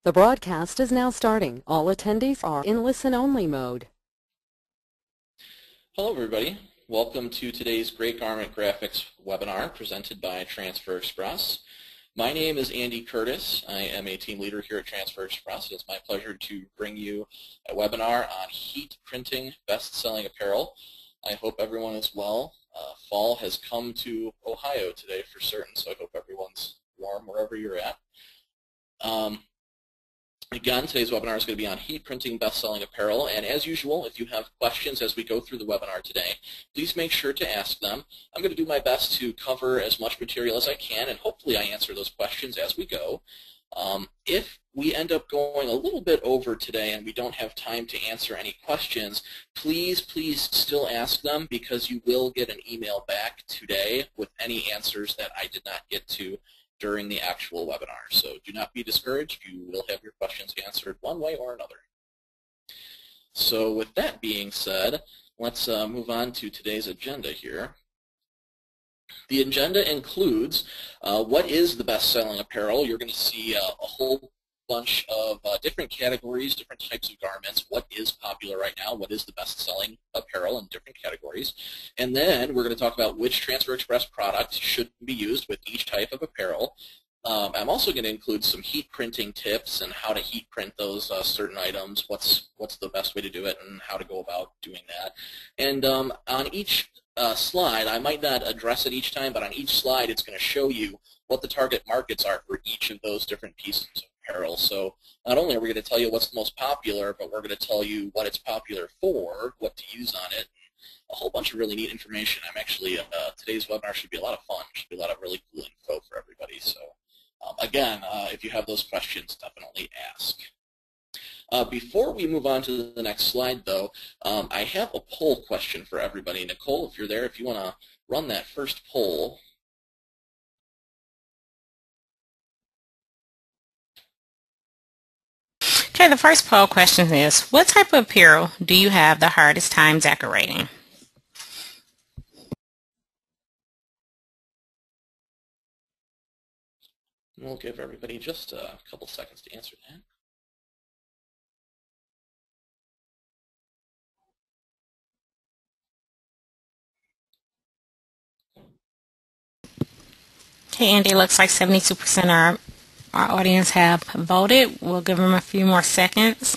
The broadcast is now starting. All attendees are in listen-only mode. Hello everybody. Welcome to today's Great Garment Graphics webinar presented by Transfer Express. My name is Andy Curtis. I am a team leader here at Transfer Express. It's my pleasure to bring you a webinar on heat printing best-selling apparel. I hope everyone is well. Fall has come to Ohio today for certain, so I hope everyone's warm wherever you're at. Again, today's webinar is going to be on heat printing best-selling apparel, and as usual, if you have questions as we go through the webinar today, please make sure to ask them. I'm going to do my best to cover as much material as I can, and hopefully I answer those questions as we go. If we end up going a little bit over today and we don't have time to answer any questions, please still ask them, because you will get an email back today with any answers that I did not get to during the actual webinar. So do not be discouraged. You will have your questions answered one way or another. So with that being said, let's move on to today's agenda here. The agenda includes what is the best-selling apparel. You're going to see a whole bunch of different categories, different types of garments, what is popular right now, what is the best-selling apparel in different categories. And then we're going to talk about which Transfer Express product should be used with each type of apparel. I'm also going to include some heat printing tips and how to heat print those certain items, what's the best way to do it, and how to go about doing that. And on each slide, I might not address it each time, but on each slide it's going to show you what the target markets are for each of those different pieces of apparel. So not only are we going to tell you what's the most popular, but we're going to tell you what it's popular for, what to use on it, a whole bunch of really neat information. I'm actually, today's webinar should be a lot of fun. Should be a lot of really cool info for everybody. So again, if you have those questions, definitely ask. Before we move on to the next slide, though, I have a poll question for everybody. Nicole, if you're there, if you want to run that first poll. Okay, the first poll question is, what type of apparel do you have the hardest time decorating? We'll give everybody just a couple seconds to answer that. Okay, Andy, looks like 72% of our audience have voted. We'll give them a few more seconds.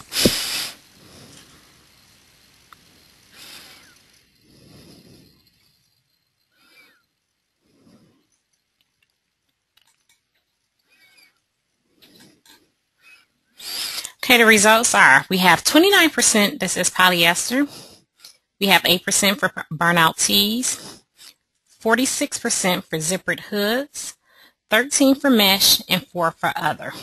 Okay, the results are, we have 29% that says polyester, we have 8% for burnout tees, 46% for zippered hoods, 13% for mesh, and 4% for other.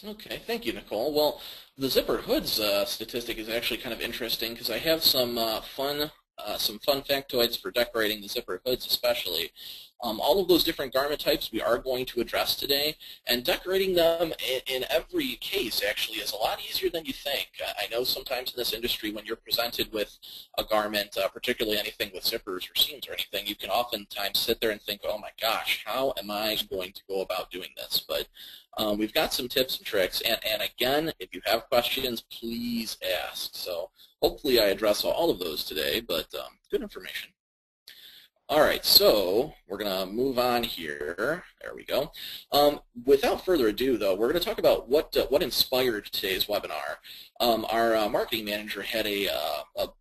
Okay, thank you, Nicole. Well, the zippered hoods statistic is actually kind of interesting, because I have some fun factoids for decorating the zippered hoods especially. All of those different garment types we are going to address today, and decorating them in every case actually is a lot easier than you think. I know sometimes in this industry when you're presented with a garment, particularly anything with zippers or seams or anything, you can oftentimes sit there and think, oh my gosh, how am I going to go about doing this? But we've got some tips and tricks, and again, if you have questions, please ask. So hopefully I address all of those today, but good information. All right, so we're going to move on here. There we go. Without further ado, though, we're going to talk about what inspired today's webinar. Our marketing manager had a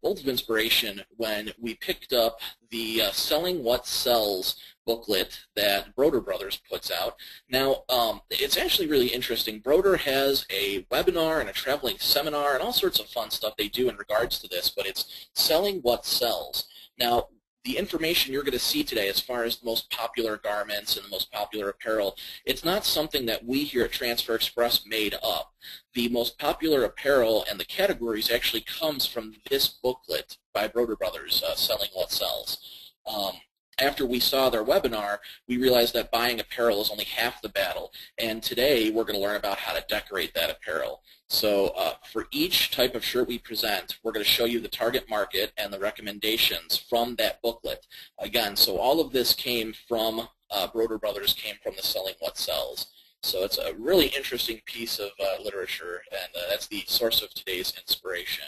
bolt of inspiration when we picked up the Selling What Sells booklet that Broder Brothers puts out. Now, it's actually really interesting. Broder has a webinar and a traveling seminar and all sorts of fun stuff they do in regards to this, but it's Selling What Sells. Now, the information you're going to see today as far as the most popular garments and the most popular apparel, it's not something that we here at Transfer Express made up. The most popular apparel and the categories actually comes from this booklet by Broder Brothers, Selling What Sells. After we saw their webinar, we realized that buying apparel is only half the battle, and today we're going to learn about how to decorate that apparel. So for each type of shirt we present, we're going to show you the target market and the recommendations from that booklet. Again, so all of this came from, Broder Brothers came from the Selling What Sells. So it's a really interesting piece of literature, and that's the source of today's inspiration.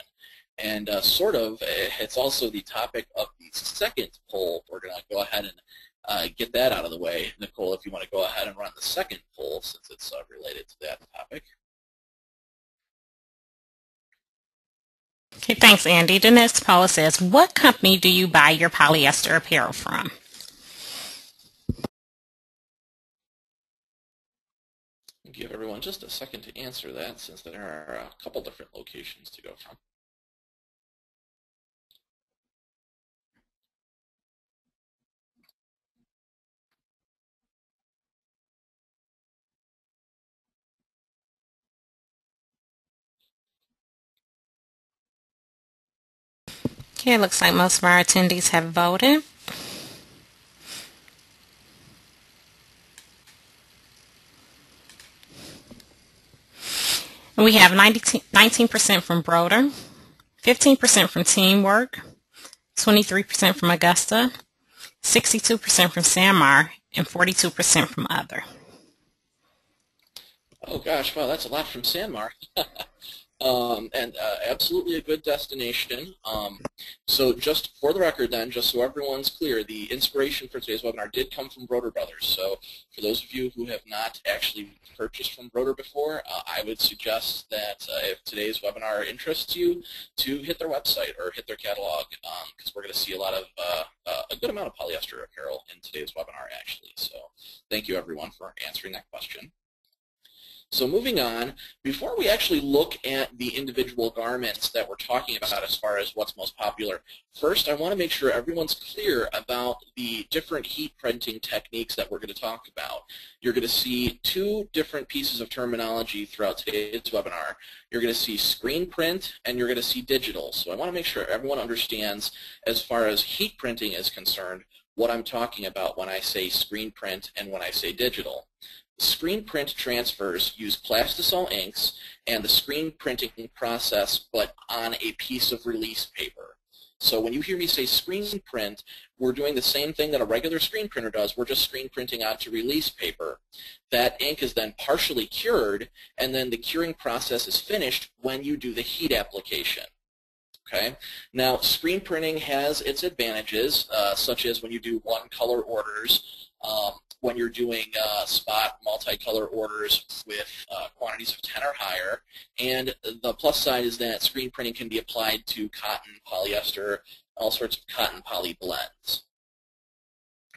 And it's also the topic of the second poll. We're going to go ahead and get that out of the way. Nicole, if you want to go ahead and run the second poll, since it's related to that topic. Okay, thanks, Andy. The next poll says, what company do you buy your polyester apparel from? Give everyone just a second to answer that, since there are a couple different locations to go from. Okay, it looks like most of our attendees have voted. And we have 19% from Broder, 15% from Teamwork, 23% from Augusta, 62% from Sanmar, and 42% from Other. Oh gosh, wow, that's a lot from Sanmar. Absolutely a good destination. So just for the record then, just so everyone's clear, the inspiration for today's webinar did come from Broder Brothers. So for those of you who have not actually purchased from Broder before, I would suggest that if today's webinar interests you, to hit their website or hit their catalog, because we're going to see a lot of a good amount of polyester apparel in today's webinar actually. So thank you everyone for answering that question. So moving on, before we actually look at the individual garments that we're talking about as far as what's most popular, first I want to make sure everyone's clear about the different heat printing techniques that we're going to talk about. You're going to see two different pieces of terminology throughout today's webinar. You're going to see screen print and you're going to see digital. So I want to make sure everyone understands, as far as heat printing is concerned, what I'm talking about when I say screen print and when I say digital. Screen print transfers use plastisol inks and the screen printing process, but on a piece of release paper. So when you hear me say screen print, we're doing the same thing that a regular screen printer does. We're just screen printing onto release paper. That ink is then partially cured, and then the curing process is finished when you do the heat application. Okay. Now, screen printing has its advantages, such as when you do one-color orders, when you're doing spot multicolor orders with quantities of 10 or higher. And the plus side is that screen printing can be applied to cotton, polyester, all sorts of cotton poly blends.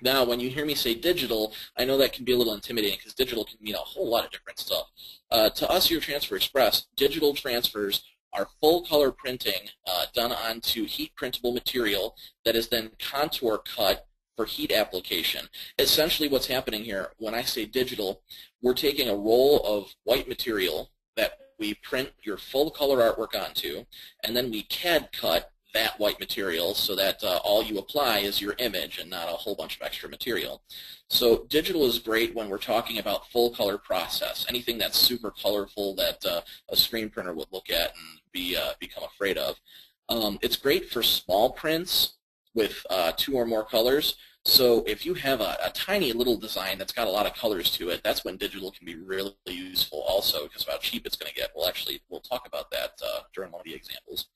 Now, when you hear me say digital, I know that can be a little intimidating because digital can mean a whole lot of different stuff. To us here at Transfer Express, digital transfers are full color printing done onto heat printable material that is then contour cut for heat application. Essentially what's happening here, when I say digital, we're taking a roll of white material that we print your full color artwork onto, and then we CAD cut that white material so that all you apply is your image and not a whole bunch of extra material. So digital is great when we're talking about full color process, anything that's super colorful that a screen printer would look at and become afraid of. It's great for small prints with 2 or more colors. So if you have a tiny little design that's got a lot of colors to it, that's when digital can be really useful also, because of how cheap it's going to get. We'll talk about that during one of the examples.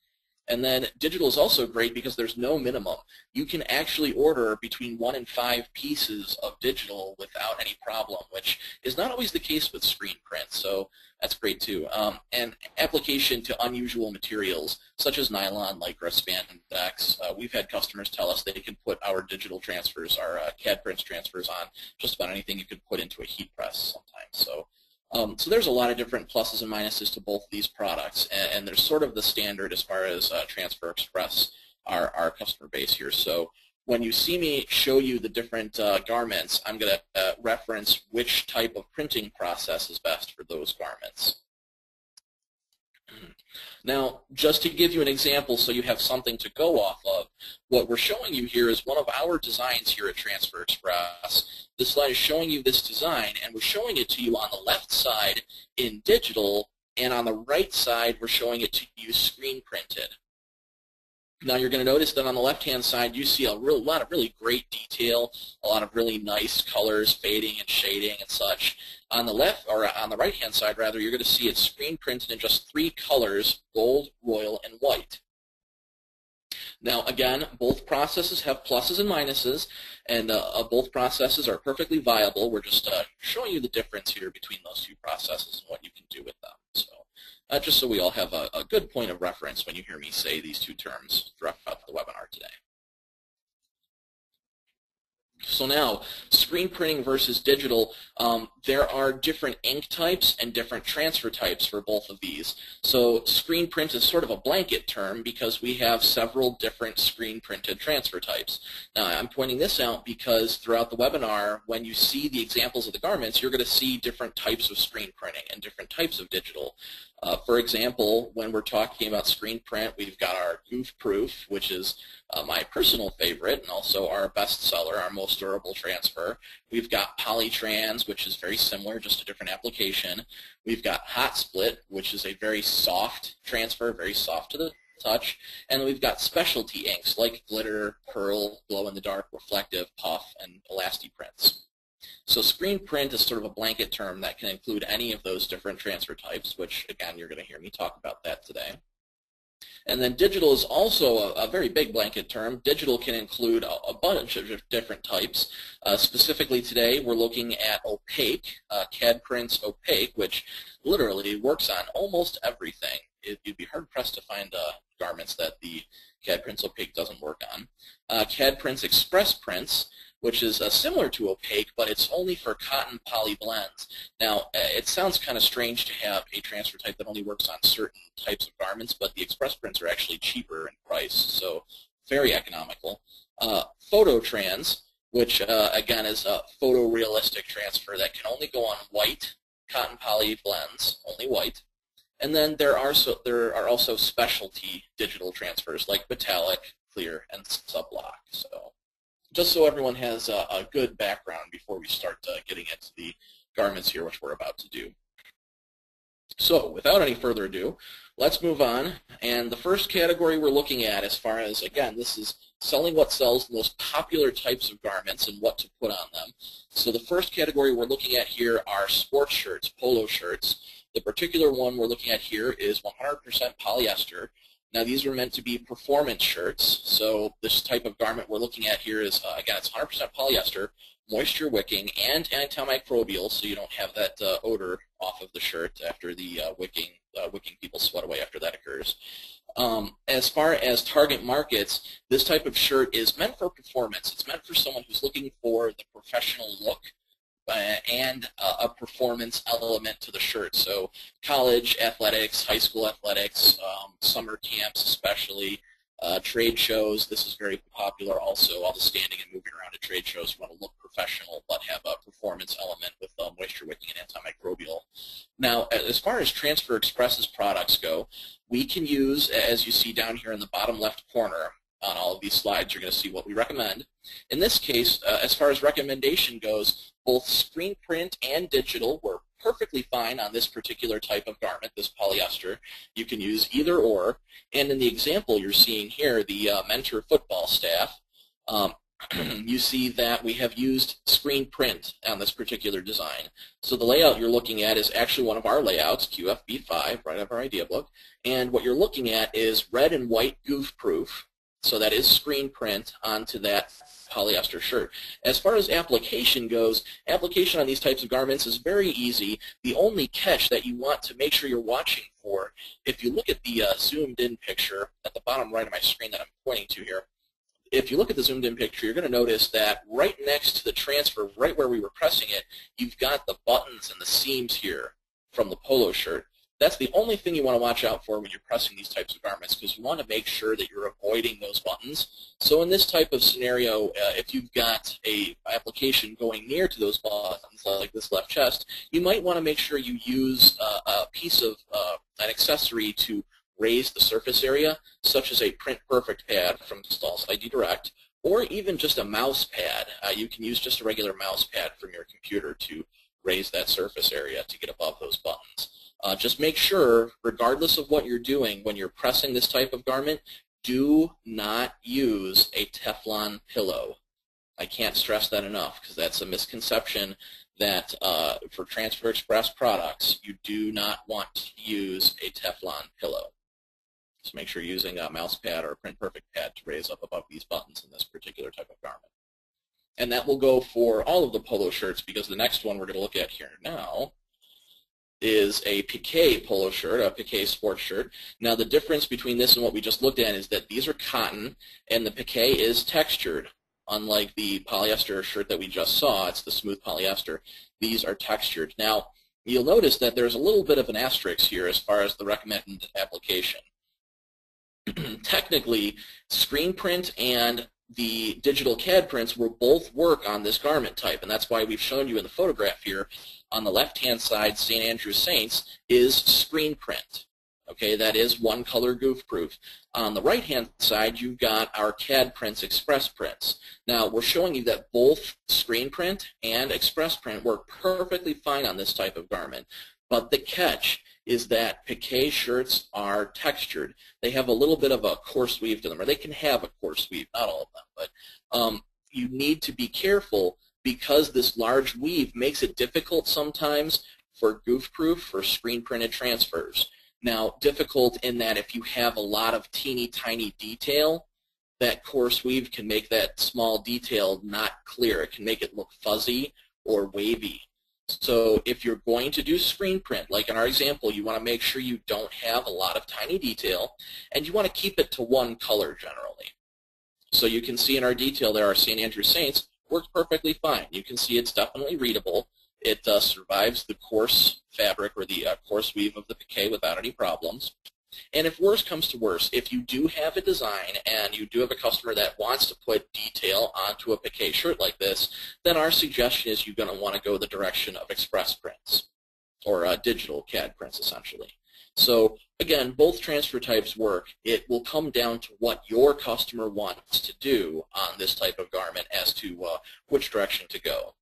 And then digital is also great because there's no minimum. You can actually order between 1 and 5 pieces of digital without any problem, which is not always the case with screen print, so that's great too. And application to unusual materials such as nylon, lycra, spandex. We've had customers tell us they can put our digital transfers, our CAD prints transfers on just about anything you could put into a heat press sometimes. So there's a lot of different pluses and minuses to both these products, and there's sort of the standard as far as Transfer Express, our customer base here. So when you see me show you the different garments, I'm going to reference which type of printing process is best for those garments. Now, just to give you an example so you have something to go off of, what we're showing you here is one of our designs here at Transfer Express. This slide is showing you this design, and we're showing it to you on the left side in digital, and on the right side we're showing it to you screen printed. Now you're going to notice that on the left-hand side you see a lot of really great detail, a lot of really nice colors, fading and shading and such. On the left, or on the right-hand side rather, you're going to see it screen printed in just 3 colors, gold, royal, and white. Now again, both processes have pluses and minuses, and both processes are perfectly viable. We're just showing you the difference here between those 2 processes and what you can do with them. So just so we all have a good point of reference when you hear me say these 2 terms throughout the webinar today. So now, screen printing versus digital, there are different ink types and different transfer types for both of these. So screen print is sort of a blanket term because we have several different screen printed transfer types. Now I'm pointing this out because throughout the webinar, when you see the examples of the garments, you're going to see different types of screen printing and different types of digital. For example, when we're talking about screen print, we've got our goof proof, which is my personal favorite and also our best seller, our most durable transfer. We've got Polytrans, which is very similar, just a different application. We've got hot split, which is a very soft transfer, very soft to the touch. And we've got specialty inks like glitter, pearl, glow-in-the-dark, reflective, puff, and elasti prints. So screen print is sort of a blanket term that can include any of those different transfer types, which again you're going to hear me talk about that today. And then digital is also a very big blanket term. Digital can include a bunch of different types. Specifically today we're looking at opaque, CAD prints opaque, which literally works on almost everything. You'd be hard pressed to find garments that the CAD prints opaque doesn't work on. CAD prints express prints, which is similar to opaque, but it's only for cotton poly blends. Now, it sounds kind of strange to have a transfer type that only works on certain types of garments, but the express prints are actually cheaper in price, so very economical. Phototrans, which again is a photorealistic transfer that can only go on white cotton poly blends, only white. And then there are also specialty digital transfers like metallic, clear, and subblock. So just so everyone has a good background before we start getting into the garments here, which we're about to do. So without any further ado, let's move on. And the first category we're looking at, as far as, again, this is selling what sells, the most popular types of garments and what to put on them. So the first category we're looking at here are sports shirts, polo shirts. The particular one we're looking at here is 100% polyester. Now these are meant to be performance shirts, so this type of garment we're looking at here is, again, it's 100% polyester, moisture wicking, and antimicrobial, so you don't have that odor off of the shirt after the wicking people sweat away after that occurs. As far as target markets, this type of shirt is meant for performance. It's meant for someone who's looking for the professional look and a performance element to the shirt. So college athletics, high school athletics, summer camps especially, trade shows, this is very popular also, all the standing and moving around at trade shows. You want to look professional but have a performance element with moisture wicking and antimicrobial. Now, as far as Transfer Express's products go, we can use, as you see down here in the bottom left corner, on all of these slides, you're going to see what we recommend. In this case, as far as recommendation goes, both screen print and digital were perfectly fine on this particular type of garment, this polyester. You can use either or. And in the example you're seeing here, the Mentor football staff, you see that we have used screen print on this particular design. So the layout you're looking at is actually one of our layouts, QFB5, right out of our idea book. And what you're looking at is red and white goof proof. So that is screen print onto that polyester shirt. As far as application goes, application on these types of garments is very easy. The only catch that you want to make sure you're watching for, if you look at the zoomed in picture at the bottom right of my screen that I'm pointing to here, if you look at the zoomed in picture, you're going to notice that right next to the transfer, right where we were pressing it, you've got the buttons and the seams here from the polo shirt. That's the only thing you want to watch out for when you're pressing these types of garments, because you want to make sure that you're avoiding those buttons. So in this type of scenario, if you've got a application going near to those buttons, like this left chest, you might want to make sure you use a piece of an accessory to raise the surface area, such as a Print Perfect pad from Installs ID Direct, or even just a mouse pad. You can use just a regular mouse pad from your computer to raise that surface area to get above those buttons. Just make sure, regardless of what you're doing, when you're pressing this type of garment, do not use a Teflon pillow. I can't stress that enough because that's a misconception that for Transfer Express products, you do not want to use a Teflon pillow. So make sure you're using a mouse pad or a print perfect pad to raise up above these buttons in this particular type of garment. And that will go for all of the polo shirts, because the next one we're going to look at here now is a piqué polo shirt, a piqué sports shirt. Now the difference between this and what we just looked at is that these are cotton and the piqué is textured. Unlike the polyester shirt that we just saw, it's the smooth polyester. These are textured. Now, you'll notice that there's a little bit of an asterisk here as far as the recommended application. Technically, screen print and the digital CAD prints will both work on this garment type, and that's why we've shown you in the photograph here. On the left-hand side, St. Andrew's Saints is screen print. Okay, that is one color goof proof. On the right-hand side, you've got our CAD prints, express prints. Now, we're showing you that both screen print and express print work perfectly fine on this type of garment. But the catch is that piqué shirts are textured. They have a little bit of a coarse weave to them, or they can have a coarse weave, not all of them. But you need to be careful because this large weave makes it difficult sometimes for goof proof, for screen printed transfers. Now, difficult in that if you have a lot of teeny tiny detail, that coarse weave can make that small detail not clear. It can make it look fuzzy or wavy. So if you're going to do screen print, like in our example, you want to make sure you don't have a lot of tiny detail, and you want to keep it to one color generally. So you can see in our detail there, our St. Andrew's Saints works perfectly fine. You can see it's definitely readable. It survives the coarse fabric or the coarse weave of the piqué without any problems. And if worse comes to worse, if you do have a design and you do have a customer that wants to put detail onto a piqué shirt like this, then our suggestion is you're going to want to go the direction of express prints or digital CAD prints essentially. So again, both transfer types work. It will come down to what your customer wants to do on this type of garment as to which direction to go.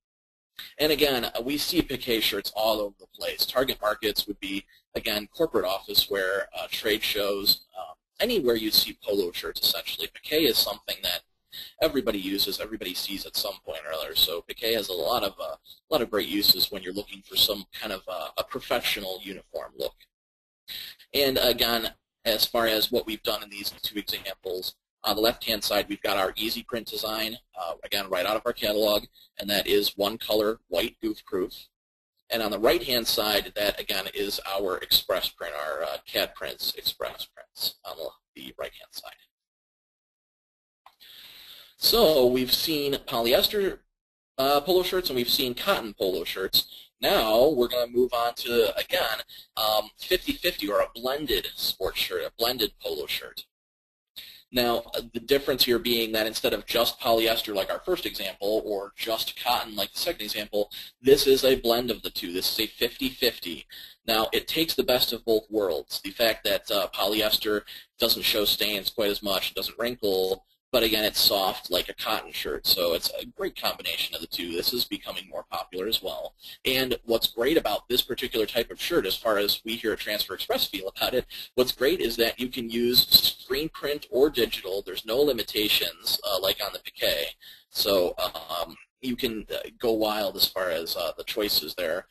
And again, we see piqué shirts all over the place. Target markets would be, again, corporate office wear, trade shows, anywhere you see polo shirts essentially. Piqué is something that everybody uses, everybody sees at some point or other. So piqué has a lot of great uses when you're looking for some kind of a professional uniform look. And again, as far as what we've done in these two examples, on the left-hand side, we've got our easy print design, again, right out of our catalog, and that is one color, white goof proof. And on the right-hand side, that, again, is our express print, our CAD prints, express prints on the right-hand side. So we've seen polyester polo shirts and we've seen cotton polo shirts. Now we're going to move on to, again, 50-50 or a blended sports shirt, a blended polo shirt. Now, the difference here being that instead of just polyester like our first example or just cotton like the second example, this is a blend of the two. This is a 50-50. Now, it takes the best of both worlds. The fact that polyester doesn't show stains quite as much, it doesn't wrinkle, but again, it's soft like a cotton shirt. So it's a great combination of the two. This is becoming more popular as well. And what's great about this particular type of shirt, as far as we here at Transfer Express feel about it, what's great is that you can use screen print or digital. There's no limitations like on the piqué. So you can go wild as far as the choices there.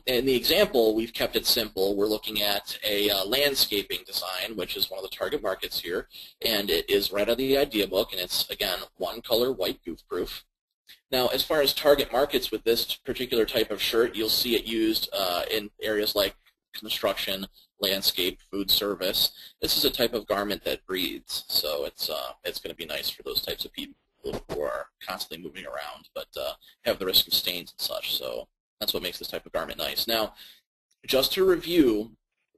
In the example, we've kept it simple. We're looking at a landscaping design, which is one of the target markets here, and it is right out of the idea book, and it's, again, one color, white goof proof. Now, as far as target markets with this particular type of shirt, you'll see it used in areas like construction, landscape, food service. This is a type of garment that breathes, so it's going to be nice for those types of people who are constantly moving around but have the risk of stains and such. So that's what makes this type of garment nice. Now, just to review,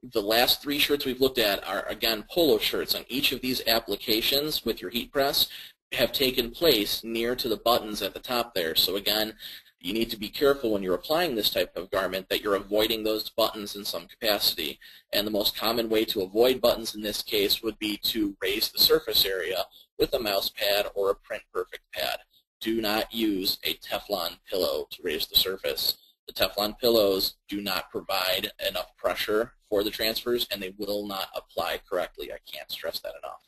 the last three shirts we've looked at are, again, polo shirts, and each of these applications with your heat press have taken place near to the buttons at the top there. So again, you need to be careful when you're applying this type of garment that you're avoiding those buttons in some capacity. And the most common way to avoid buttons in this case would be to raise the surface area with a mouse pad or a print perfect pad. Do not use a Teflon pillow to raise the surface. The Teflon pillows do not provide enough pressure for the transfers, and they will not apply correctly. I can't stress that enough.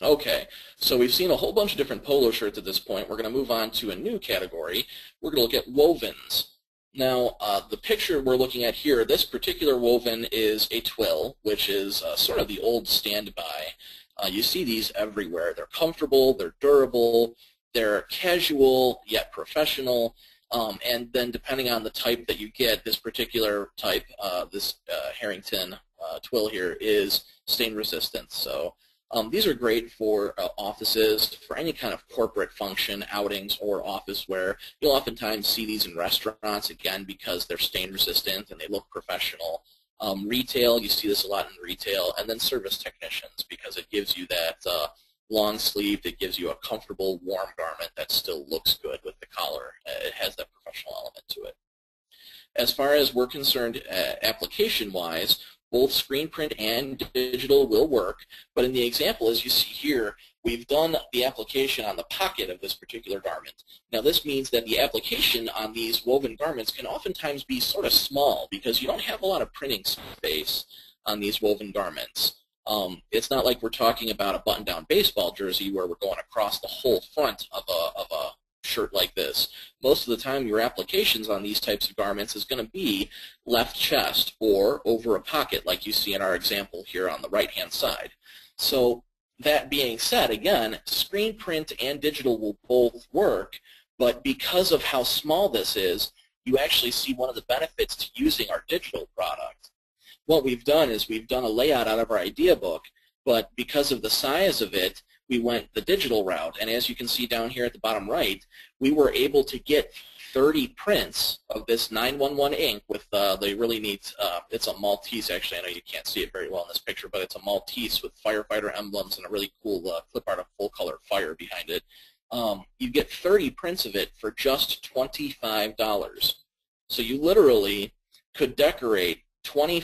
Okay, so we've seen a whole bunch of different polo shirts at this point. We're going to move on to a new category. We're going to look at wovens. Now, the picture we're looking at here, this particular woven is a twill, which is sort of the old standby. You see these everywhere. They're comfortable, they're durable, they're casual yet professional, and then depending on the type that you get, this particular type, this Harrington twill here, is stain resistant. So these are great for offices, for any kind of corporate function, outings, or office wear. You'll oftentimes see these in restaurants, again, because they're stain resistant and they look professional. Retail, you see this a lot in retail, and then service technicians, because it gives you that long sleeve, it gives you a comfortable, warm garment that still looks good with the collar. It has that professional element to it. As far as we're concerned, application-wise, both screen print and digital will work, but in the example, as you see here, we've done the application on the pocket of this particular garment. Now this means that the application on these woven garments can oftentimes be sort of small because you don't have a lot of printing space on these woven garments. It's not like we're talking about a button-down baseball jersey where we're going across the whole front of a shirt like this. Most of the time your applications on these types of garments is going to be left chest or over a pocket like you see in our example here on the right-hand side. So that being said, again, screen print and digital will both work, but because of how small this is, you actually see one of the benefits to using our digital product. What we've done is we've done a layout out of our idea book, but because of the size of it, we went the digital route, and as you can see down here at the bottom right, we were able to get 30 prints of this 911 ink with the really neat, it's a Maltese actually, I know you can't see it very well in this picture, but it's a Maltese with firefighter emblems and a really cool clip art of full color fire behind it. You get 30 prints of it for just $25. So you literally could decorate 30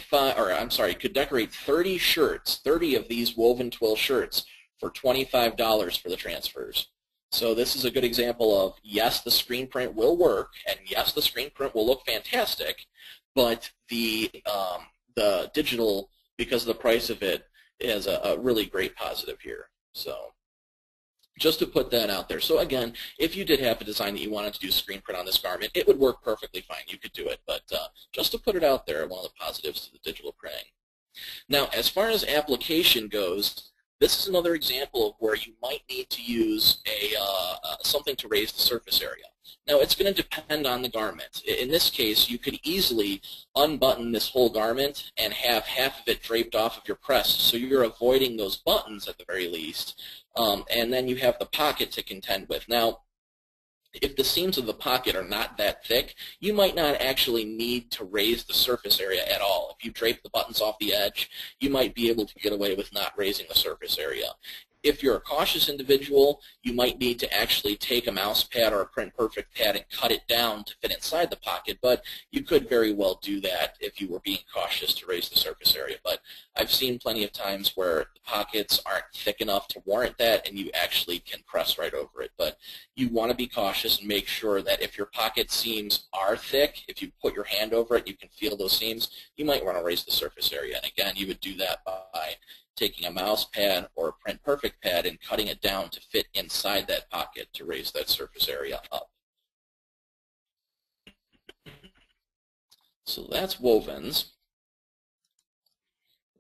shirts, 30 of these woven twill shirts for $25 for the transfers. So this is a good example of, yes, the screen print will work, and yes, the screen print will look fantastic, but the digital, because of the price of it, is a really great positive here. So just to put that out there. So again, if you did have a design that you wanted to do screen print on this garment, it would work perfectly fine. You could do it, but just to put it out there, one of the positives to the digital printing. Now, as far as application goes, this is another example of where you might need to use something to raise the surface area. Now, it's going to depend on the garment. In this case, you could easily unbutton this whole garment and have half of it draped off of your press, so you're avoiding those buttons at the very least, and then you have the pocket to contend with. Now, if the seams of the pocket are not that thick, you might not actually need to raise the surface area at all. If you drape the buttons off the edge, you might be able to get away with not raising the surface area. If you're a cautious individual, you might need to actually take a mouse pad or a print perfect pad and cut it down to fit inside the pocket, but you could very well do that if you were being cautious to raise the surface area. But I've seen plenty of times where the pockets aren't thick enough to warrant that, and you actually can press right over it. But you want to be cautious and make sure that if your pocket seams are thick, if you put your hand over it, you can feel those seams, you might want to raise the surface area. And again, you would do that by taking a mouse pad or a print perfect pad and cutting it down to fit inside that pocket to raise that surface area up. So that's wovens.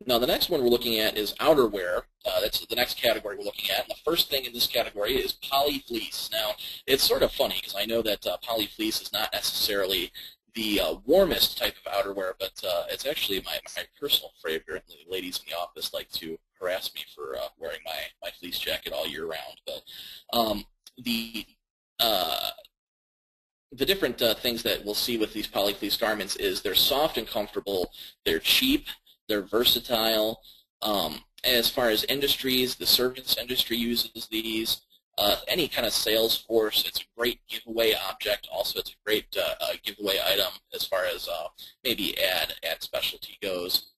Now the next one we're looking at is outerwear. That's the next category we're looking at. And the first thing in this category is poly fleece. Now it's sort of funny because I know that poly fleece is not necessarily the warmest type of outerwear, but it's actually my personal favorite. The ladies in the office like to harass me for wearing my fleece jacket all year round. But the different things that we'll see with these poly fleece garments is they're soft and comfortable, they're cheap, they're versatile. As far as industries, the service industry uses these. Any kind of sales force, it's a great giveaway object. Also, it's a great giveaway item as far as maybe ad specialty goes.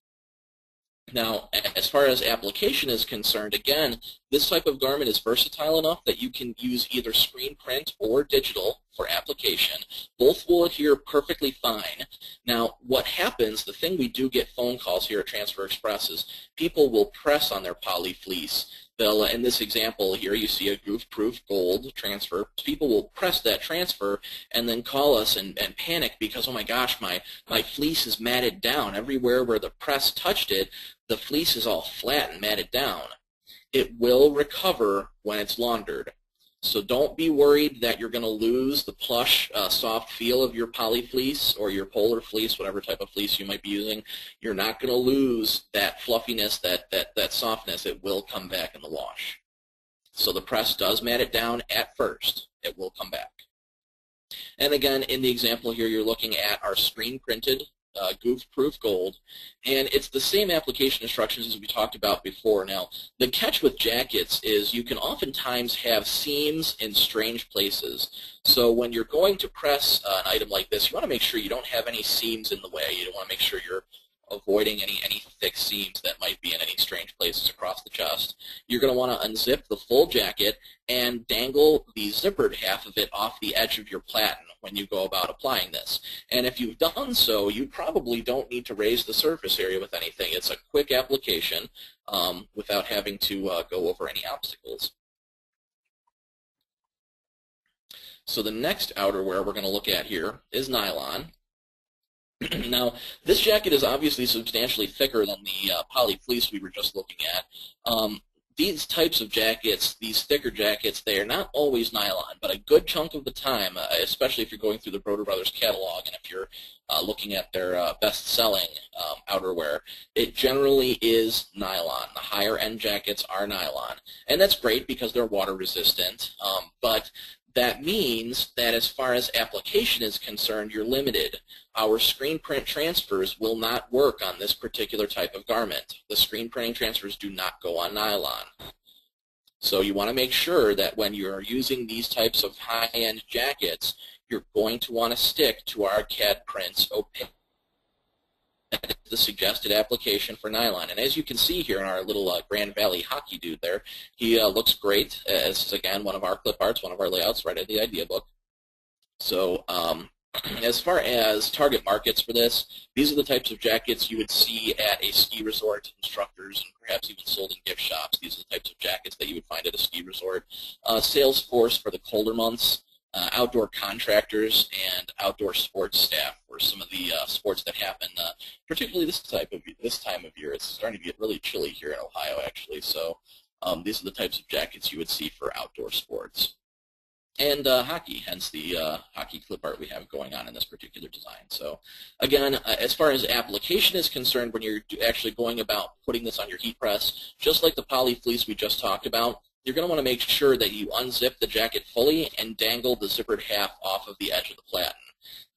Now, as far as application is concerned, again, This type of garment is versatile enough that you can use either screen print or digital for application. Both will adhere perfectly fine. Now, what happens, the thing we do get phone calls here at Transfer Express is people will press on their poly fleece. They'll, in this example here, you see a goof-proof gold transfer. People will press that transfer and then call us and panic because, oh my gosh, my fleece is matted down. Everywhere where the press touched it, the fleece is all flat and matted down. It will recover when it's laundered. So don't be worried that you're going to lose the plush, soft feel of your poly fleece or your polar fleece, whatever type of fleece you might be using. You're not going to lose that fluffiness, that softness. It will come back in the wash. So the press does mat it down at first. It will come back. And again, in the example here, you're looking at our screen-printed goof-proof gold, and it's the same application instructions as we talked about before. Now, the catch with jackets is you can oftentimes have seams in strange places. So when you're going to press an item like this, you want to make sure you don't have any seams in the way. You want to make sure you're avoiding any thick seams that might be in any strange places across the chest. You're going to want to unzip the full jacket and dangle the zippered half of it off the edge of your platen when you go about applying this. And if you've done so, you probably don't need to raise the surface area with anything. It's a quick application without having to go over any obstacles. So the next outerwear we're going to look at here is nylon. Now, this jacket is obviously substantially thicker than the poly fleece we were just looking at. These types of jackets, these thicker jackets, they are not always nylon, but a good chunk of the time, especially if you're going through the Broder Brothers catalog and if you're looking at their best-selling outerwear, it generally is nylon. The higher-end jackets are nylon, and that's great because they're water-resistant, but that means that as far as application is concerned, you're limited. Our screen print transfers will not work on this particular type of garment. The screen printing transfers do not go on nylon. So you want to make sure that when you're using these types of high-end jackets, you're going to want to stick to our CAD Prints opaque. That is the suggested application for nylon. And as you can see here in our little Grand Valley hockey dude there, he looks great as, again, one of our clip arts, one of our layouts right in the idea book. So as far as target markets for this, these are the types of jackets you would see at a ski resort, instructors, and perhaps even sold in gift shops. These are the types of jackets that you would find at a ski resort. Sales force for the colder months. Outdoor contractors and outdoor sports staff for some of the sports that happen, particularly this time of year. It's starting to get really chilly here in Ohio, actually. So these are the types of jackets you would see for outdoor sports. And hockey, hence the hockey clip art we have going on in this particular design. So again, as far as application is concerned, when you're actually going about putting this on your heat press, just like the poly fleece we just talked about, you're going to want to make sure that you unzip the jacket fully and dangle the zippered half off of the edge of the platen.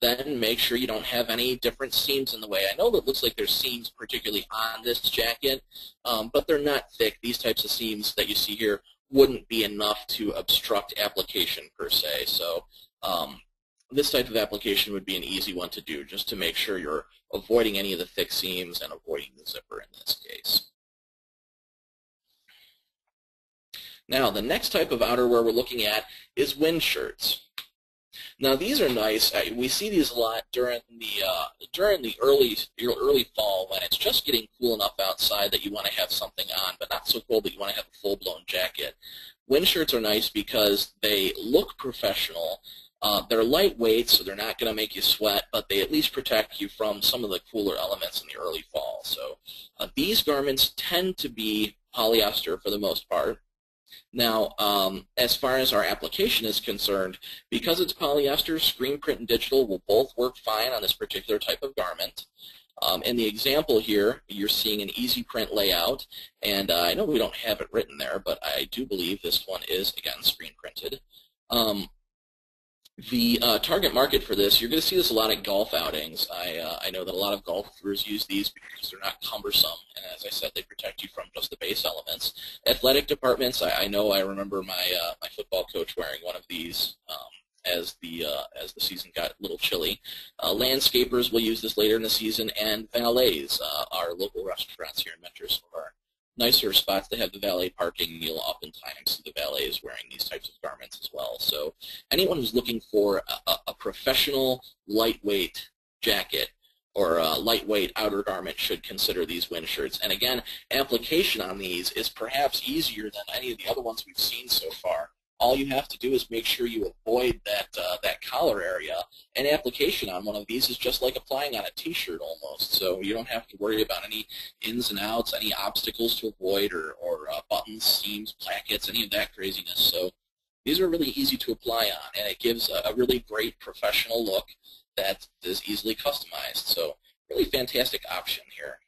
Then make sure you don't have any different seams in the way. I know that looks like there's seams particularly on this jacket, but they're not thick. These types of seams that you see here wouldn't be enough to obstruct application per se. So this type of application would be an easy one to do, just to make sure you're avoiding any of the thick seams and avoiding the zipper in this case. Now, the next type of outerwear we're looking at is wind shirts. Now, these are nice. We see these a lot during the early fall when it's just getting cool enough outside that you want to have something on, but not so cold that you want to have a full-blown jacket. Wind shirts are nice because they look professional. They're lightweight, so they're not going to make you sweat, but they at least protect you from some of the cooler elements in the early fall. So these garments tend to be polyester for the most part. Now, as far as our application is concerned, because it's polyester, screen print and digital will both work fine on this particular type of garment. In the example here, you're seeing an easy print layout, and I know we don't have it written there, but I do believe this one is, again, screen printed. The target market for this, you're going to see this a lot at golf outings. I know that a lot of golfers use these because they're not cumbersome, and as I said, they protect you from just the base elements. Athletic departments, I remember my my football coach wearing one of these as the season got a little chilly. Landscapers will use this later in the season, and valets, our local restaurants here in Mentor, some of our nicer spots, they have the valet parking meal up in time, so the valet is wearing these types of garments as well. So anyone who's looking for a professional lightweight jacket or a lightweight outer garment should consider these wind shirts. And again, application on these is perhaps easier than any of the other ones we've seen so far. All you have to do is make sure you avoid that collar area. And application on one of these is just like applying on a t-shirt almost. So you don't have to worry about any ins and outs, any obstacles to avoid, or buttons, seams, plackets, any of that craziness. So these are really easy to apply on, and it gives a really great professional look that is easily customized. So really fantastic option here.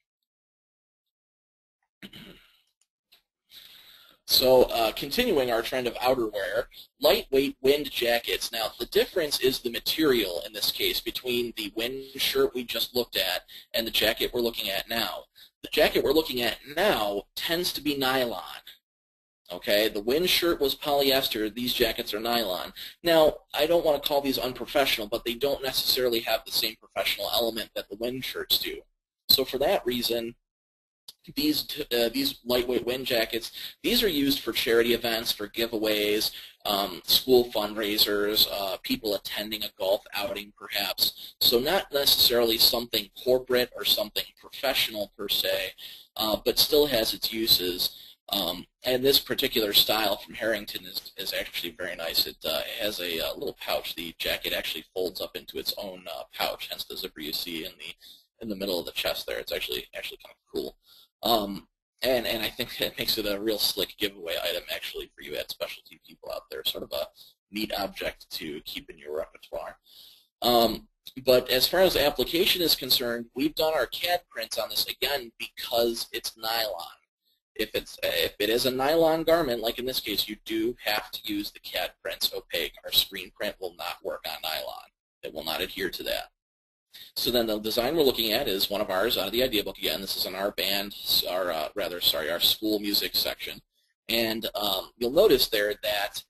So continuing our trend of outerwear, lightweight wind jackets. Now the difference is the material in this case between the wind shirt we just looked at and the jacket we're looking at now. The jacket we're looking at now tends to be nylon. Okay, the wind shirt was polyester, these jackets are nylon. Now, I don't want to call these unprofessional, but they don't necessarily have the same professional element that the wind shirts do. So for that reason, these lightweight wind jackets, these are used for charity events, for giveaways, school fundraisers, people attending a golf outing perhaps. So not necessarily something corporate or something professional per se, but still has its uses. And this particular style from Harrington is actually very nice. It has a little pouch. The jacket actually folds up into its own pouch, hence the zipper you see in the middle of the chest there. It's actually kind of cool. And I think it makes it a real slick giveaway item actually for you at specialty people out there. Sort of a neat object to keep in your repertoire. But as far as application is concerned, we've done our CAD prints on this again because it's nylon. If it is a nylon garment, like in this case, you do have to use the CAD prints opaque. Our screen print will not work on nylon. It will not adhere to that. So then the design we're looking at is one of ours out of the idea book again. This is in our band, our school music section. And you'll notice there that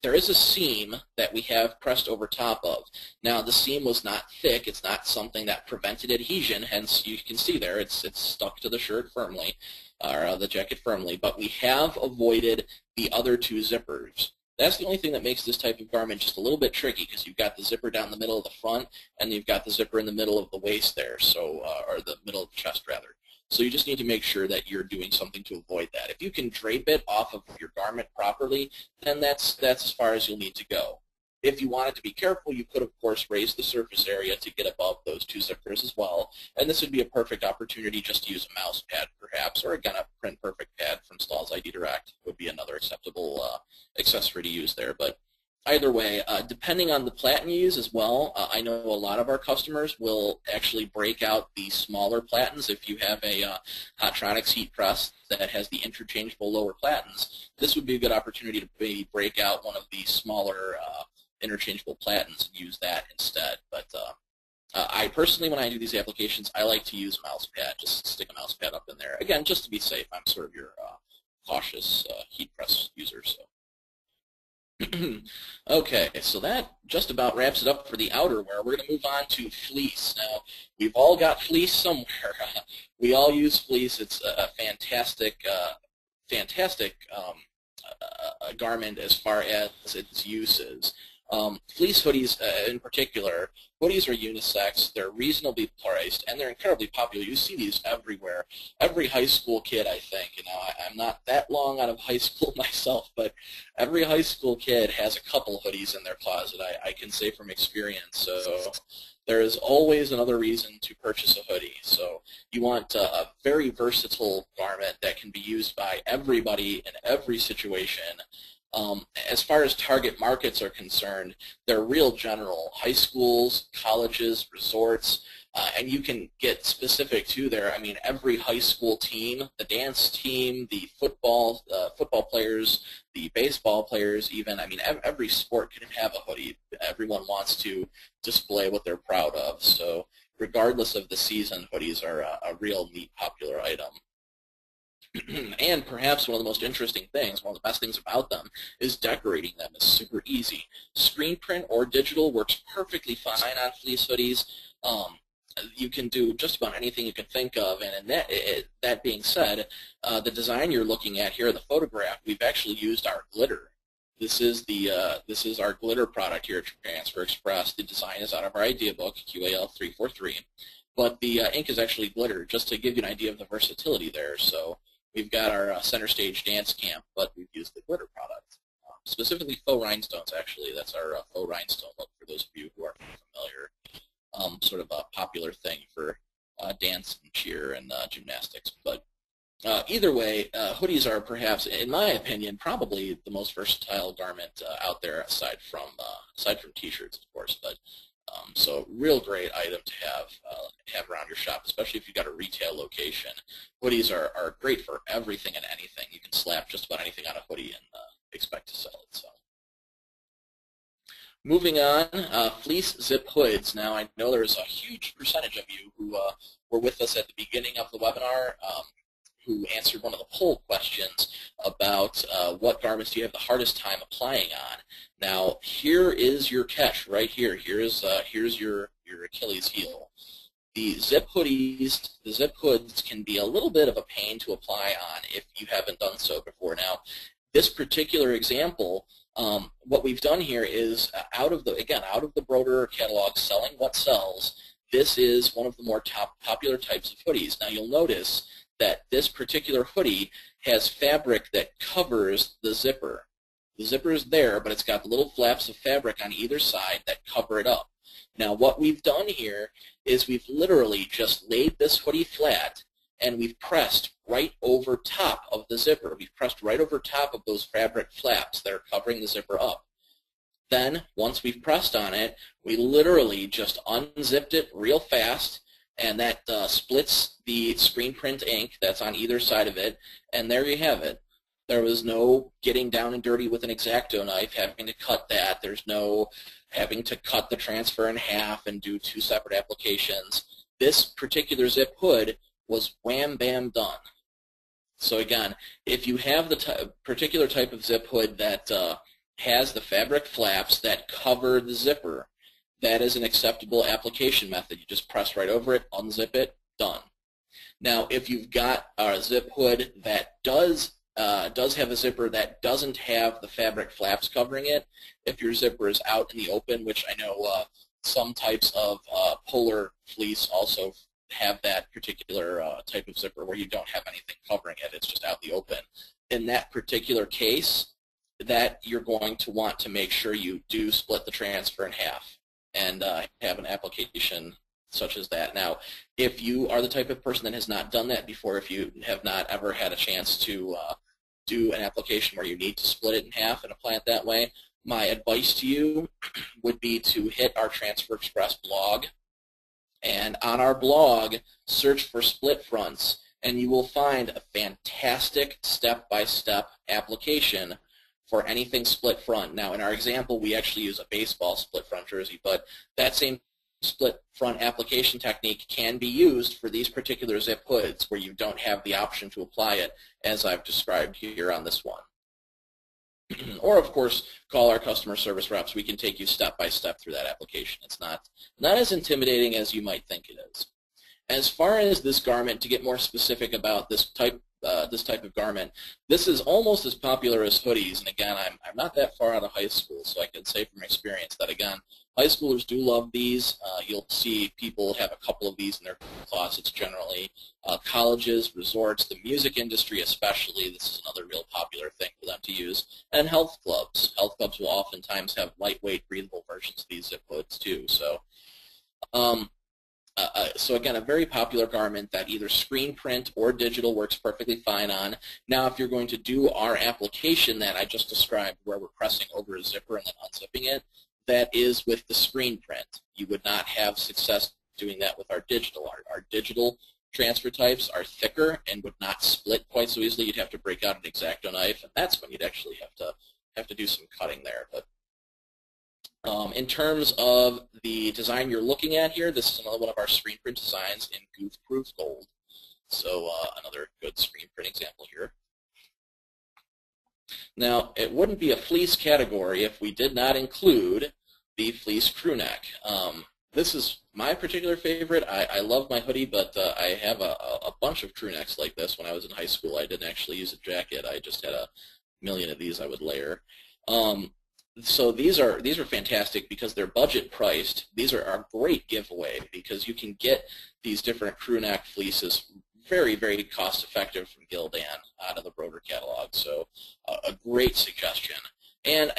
there is a seam that we have pressed over top of. Now the seam was not thick. It's not something that prevented adhesion. Hence you can see there it's stuck to the shirt firmly, or the jacket firmly. But we have avoided the other two zippers. That's the only thing that makes this type of garment just a little bit tricky, because you've got the zipper down the middle of the front, and you've got the zipper in the middle of the waist there, so or the middle of the chest rather. So you just need to make sure that you're doing something to avoid that. If you can drape it off of your garment properly, then that's as far as you'll need to go. If you wanted to be careful, you could, of course, raise the surface area to get above those two zippers as well. And this would be a perfect opportunity just to use a mouse pad, perhaps, or again, a print perfect pad from Stahl's ID Direct would be another acceptable accessory to use there. But either way, depending on the platen you use as well, I know a lot of our customers will actually break out the smaller platens. If you have a Hotronics heat press that has the interchangeable lower platens, this would be a good opportunity to maybe break out one of the smaller interchangeable platens and use that instead. But I personally, when I do these applications, I like to use a mouse pad. Just stick a mouse pad up in there. Again, just to be safe. I'm sort of your cautious heat press user. So. Okay, so that just about wraps it up for the outerwear. We're going to move on to fleece. Now, we've all got fleece somewhere. We all use fleece. It's a fantastic garment as far as its uses. Fleece hoodies in particular, hoodies are unisex, they're reasonably priced, and they're incredibly popular. You see these everywhere. Every high school kid, I think, I'm not that long out of high school myself, but every high school kid has a couple hoodies in their closet, I can say from experience. So there is always another reason to purchase a hoodie. So you want a very versatile garment that can be used by everybody in every situation. As far as target markets are concerned, they're real general. High schools, colleges, resorts, and you can get specific too there. I mean, every high school team, the dance team, the football players, the baseball players even, I mean, every sport can have a hoodie. Everyone wants to display what they're proud of. So regardless of the season, hoodies are a real neat, popular item. And perhaps one of the most interesting things, one of the best things about them, is decorating them is super easy. Screen print or digital works perfectly fine on fleece hoodies. you can do just about anything you can think of. And that being said, the design you're looking at here, the photograph, we've actually used our glitter. This is our glitter product here at Transfer Express. The design is out of our idea book, QAL 343, but the ink is actually glitter, just to give you an idea of the versatility there. So we've got our center stage dance camp, but we've used the glitter product. Specifically faux rhinestones, actually. That's our faux rhinestone look for those of you who are familiar. Sort of a popular thing for dance and cheer and gymnastics. But either way, hoodies are perhaps, in my opinion, probably the most versatile garment out there, aside from T-shirts, of course. But so real great item to have around your shop, especially if you've got a retail location. Hoodies are great for everything and anything. You can slap just about anything on a hoodie and expect to sell it. So. Moving on, fleece zip hoods. Now, I know there's a huge percentage of you who were with us at the beginning of the webinar who answered one of the poll questions about what garments do you have the hardest time applying on. Now, here is your catch right here. Here's your Achilles heel. The zip hoodies, the zip hoods can be a little bit of a pain to apply on if you haven't done so before. Now, this particular example, what we've done here is out of the Broder catalog, Selling What Sells, this is one of the more popular types of hoodies. Now you'll notice that this particular hoodie has fabric that covers the zipper. The zipper is there, but it's got little flaps of fabric on either side that cover it up. Now what we've done here is we've literally just laid this hoodie flat and we've pressed right over top of the zipper. We've pressed right over top of those fabric flaps that are covering the zipper up. Then, once we've pressed on it, we literally just unzipped it real fast, and that splits the screen print ink that's on either side of it, and there you have it. There was no getting down and dirty with an X-Acto knife, having to cut that. There's no having to cut the transfer in half and do 2 separate applications. This particular zip hood was wham, bam, done. So again, if you have the particular type of zip hood that has the fabric flaps that cover the zipper, that is an acceptable application method. You just press right over it, unzip it, done. Now, if you've got a zip hood that does have a zipper that doesn't have the fabric flaps covering it, if your zipper is out in the open, which I know some types of polar fleece also have that particular type of zipper where you don't have anything covering it, it's just out in the open. In that particular case, that you're going to want to make sure you do split the transfer in half and have an application such as that. Now, if you are the type of person that has not done that before, if you have not ever had a chance to do an application where you need to split it in half and apply it that way, my advice to you would be to hit our Transfer Express blog, and on our blog, search for split fronts, and you will find a fantastic step-by-step application for anything split front. Now, in our example, we actually use a baseball split front jersey, but that same split front application technique can be used for these particular zip hoods where you don't have the option to apply it as I've described here on this one. Or, of course, call our customer service reps. We can take you step by step through that application. It's not as intimidating as you might think it is. As far as this garment, to get more specific about this type of garment, this is almost as popular as hoodies. And again, I'm not that far out of high school, so I can say from experience that, again, high schoolers do love these. You'll see people have a couple of these in their closets generally. Colleges, resorts, the music industry especially, this is another real popular thing for them to use. And health clubs. Health clubs will oftentimes have lightweight, breathable versions of these zip hoods too. So, so again, a very popular garment that either screen print or digital works perfectly fine on. Now, if you're going to do our application that I just described, where we're pressing over a zipper and then unzipping it, that is with the screen print. You would not have success doing that with our digital. Our digital transfer types are thicker and would not split quite so easily. You'd have to break out an X-Acto knife, and that's when you'd actually have to do some cutting there. But in terms of the design you're looking at here, this is another one of our screen print designs in Goof-Proof Gold. So another good screen print example here. Now, it wouldn't be a fleece category if we did not include the Fleece Crewneck. This is my particular favorite. I love my hoodie, but I have a bunch of crew necks like this. When I was in high school, I didn't actually use a jacket. I just had a million of these I would layer. So these are fantastic because they're budget priced. These are a great giveaway because you can get these different crew neck fleeces very, very cost effective from Gildan out of the Broder catalog. So a great suggestion. And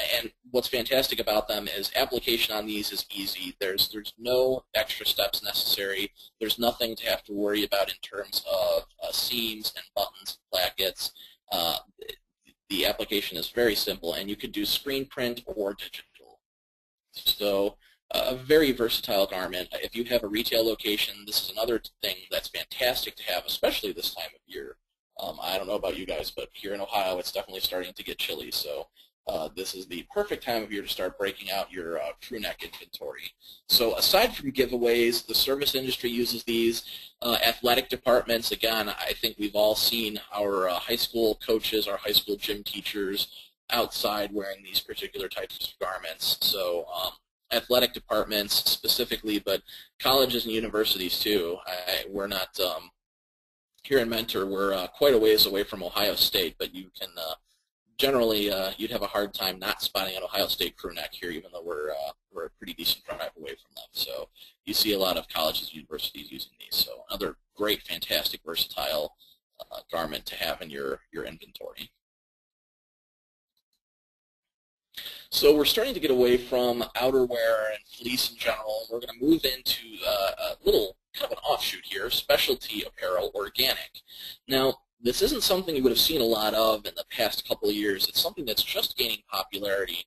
what's fantastic about them is application on these is easy. There's no extra steps necessary. There's nothing to have to worry about in terms of seams and buttons, plackets. The application is very simple, and you could do screen print or digital. So a very versatile garment. If you have a retail location, this is another thing that's fantastic to have, especially this time of year. I don't know about you guys, but here in Ohio, it's definitely starting to get chilly. So this is the perfect time of year to start breaking out your crew neck inventory. So aside from giveaways, the service industry uses these. Athletic departments, again, I think we've all seen our high school coaches, our high school gym teachers outside wearing these particular types of garments. So athletic departments specifically, but colleges and universities too. We're not, here in Mentor, we're quite a ways away from Ohio State, but you can generally, you'd have a hard time not spotting an Ohio State crew neck here, even though we're a pretty decent drive away from them. So you see a lot of colleges and universities using these. So another great, fantastic, versatile garment to have in your inventory. So we're starting to get away from outerwear and fleece in general. We're going to move into a little kind of an offshoot here, specialty apparel, organic. Now, this isn't something you would have seen a lot of in the past couple of years. It's something that's just gaining popularity.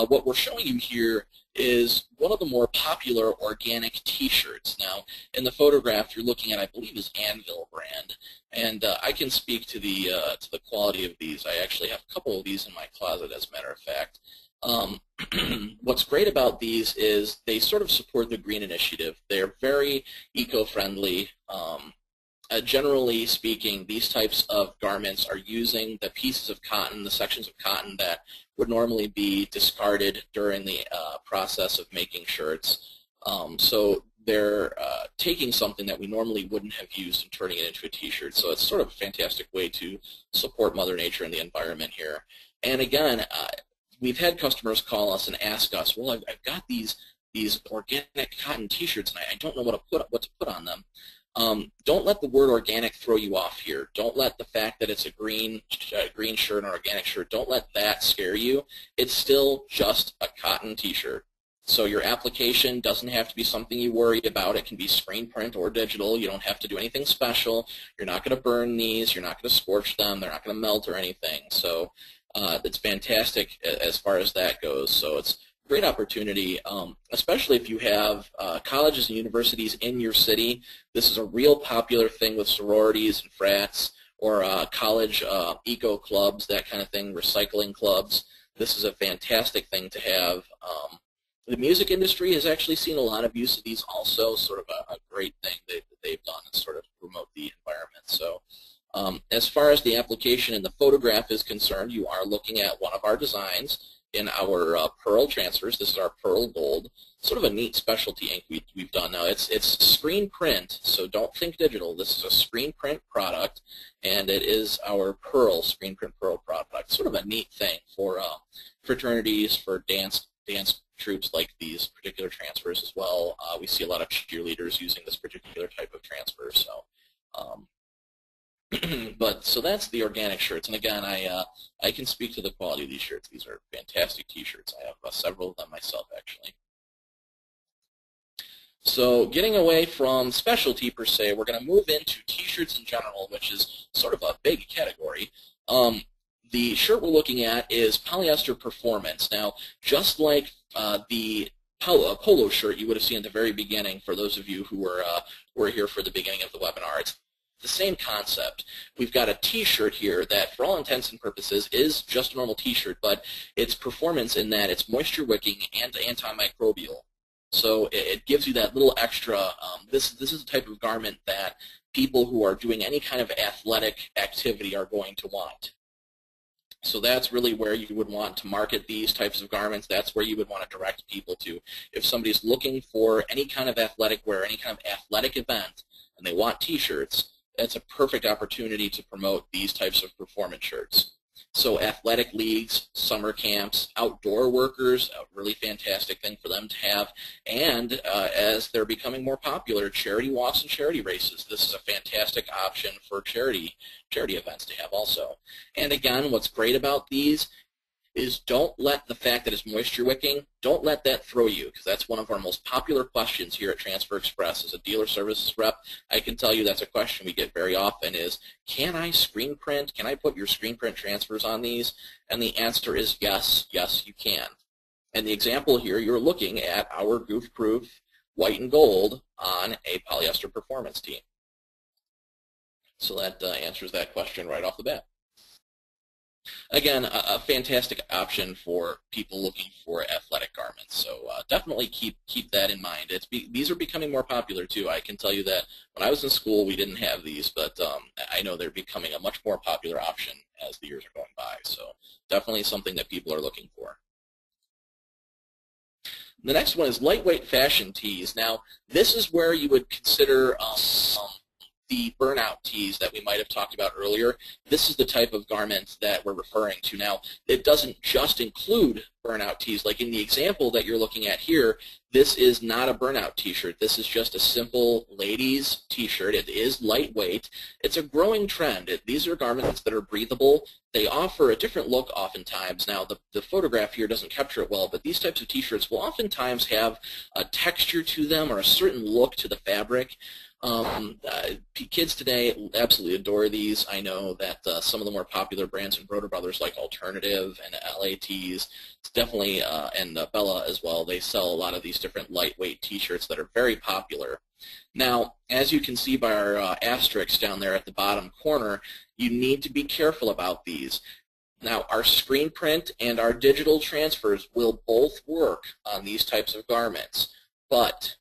What we're showing you here is one of the more popular organic T-shirts. Now, in the photograph you're looking at, I believe, is Anvil brand, and I can speak to the quality of these. I actually have a couple of these in my closet, as a matter of fact. What's great about these is they sort of support the green initiative. They're very eco-friendly. Generally speaking, these types of garments are using the pieces of cotton, the sections of cotton that would normally be discarded during the process of making shirts. So they're taking something that we normally wouldn't have used and turning it into a T-shirt. So it's sort of a fantastic way to support Mother Nature and the environment here. And again, we've had customers call us and ask us, well, I've got these organic cotton T-shirts, and I don't know what to put on them. Don't let the word organic throw you off here. Don't let the fact that it's a green shirt, an organic shirt, don't let that scare you. It's still just a cotton T-shirt. So your application doesn't have to be something you worry about. It can be screen print or digital. You don't have to do anything special. You're not going to burn these. You're not going to scorch them. They're not going to melt or anything. So it's fantastic as far as that goes. So it's a great opportunity, especially if you have colleges and universities in your city. This is a real popular thing with sororities and frats or college eco clubs, that kind of thing, recycling clubs. This is a fantastic thing to have. The music industry has actually seen a lot of use of these also, sort of a great thing that they've done to sort of promote the environment. So as far as the application and the photograph is concerned, you are looking at one of our designs in our Pearl transfers. This is our Pearl Gold, sort of a neat specialty ink we've done now. It's screen print, so don't think digital. This is a screen print product, and it is our Pearl, screen print Pearl product. Sort of a neat thing for fraternities, for dance troops like these particular transfers as well. We see a lot of cheerleaders using this particular type of transfer. So, so that's the organic shirts. And again, I can speak to the quality of these shirts. These are fantastic T-shirts. I have several of them myself, actually. So getting away from specialty per se, we're going to move into T-shirts in general, which is sort of a big category. The shirt we're looking at is Polyester Performance. Now, just like the Polo shirt you would have seen at the very beginning, for those of you who were here for the beginning of the webinar, it's the same concept. We've got a T-shirt here that, for all intents and purposes, is just a normal T-shirt, but it's performance in that it's moisture wicking and antimicrobial. So it gives you that little extra. This is a type of garment that people who are doing any kind of athletic activity are going to want. So that's really where you would want to market these types of garments. That's where you would want to direct people to. If somebody's looking for any kind of athletic wear, any kind of athletic event, and they want T-shirts, that's a perfect opportunity to promote these types of performance shirts. So athletic leagues, summer camps, outdoor workers, a really fantastic thing for them to have. And as they're becoming more popular, charity walks and charity races. This is a fantastic option for charity events to have also. And again, what's great about these is don't let the fact that it's moisture wicking, don't let that throw you, because that's one of our most popular questions here at Transfer Express. As a dealer services rep, I can tell you that's a question we get very often is, can I screen print? Can I put your screen print transfers on these? And the answer is yes, yes you can. And the example here, you're looking at our goof-proof white and gold on a Polyester Performance tee. So that answers that question right off the bat. Again, a fantastic option for people looking for athletic garments. So definitely keep that in mind. These are becoming more popular too. I can tell you that when I was in school, we didn't have these, but I know they're becoming a much more popular option as the years are going by. So definitely something that people are looking for. The next one is lightweight fashion tees. Now, this is where you would consider the burnout tees that we might have talked about earlier. This is the type of garment that we're referring to. Now, it doesn't just include burnout tees. Like in the example that you're looking at here, this is not a burnout t-shirt. This is just a simple ladies t-shirt. It is lightweight. It's a growing trend. These are garments that are breathable. They offer a different look oftentimes. Now, the photograph here doesn't capture it well, but these types of t-shirts will oftentimes have a texture to them or a certain look to the fabric. Kids today absolutely adore these. I know that some of the more popular brands and Broder Brothers like Alternative and LATs, it's definitely, and Bella as well, they sell a lot of these different lightweight t-shirts that are very popular. Now, as you can see by our asterisks down there at the bottom corner, you need to be careful about these. Now, our screen print and our digital transfers will both work on these types of garments, but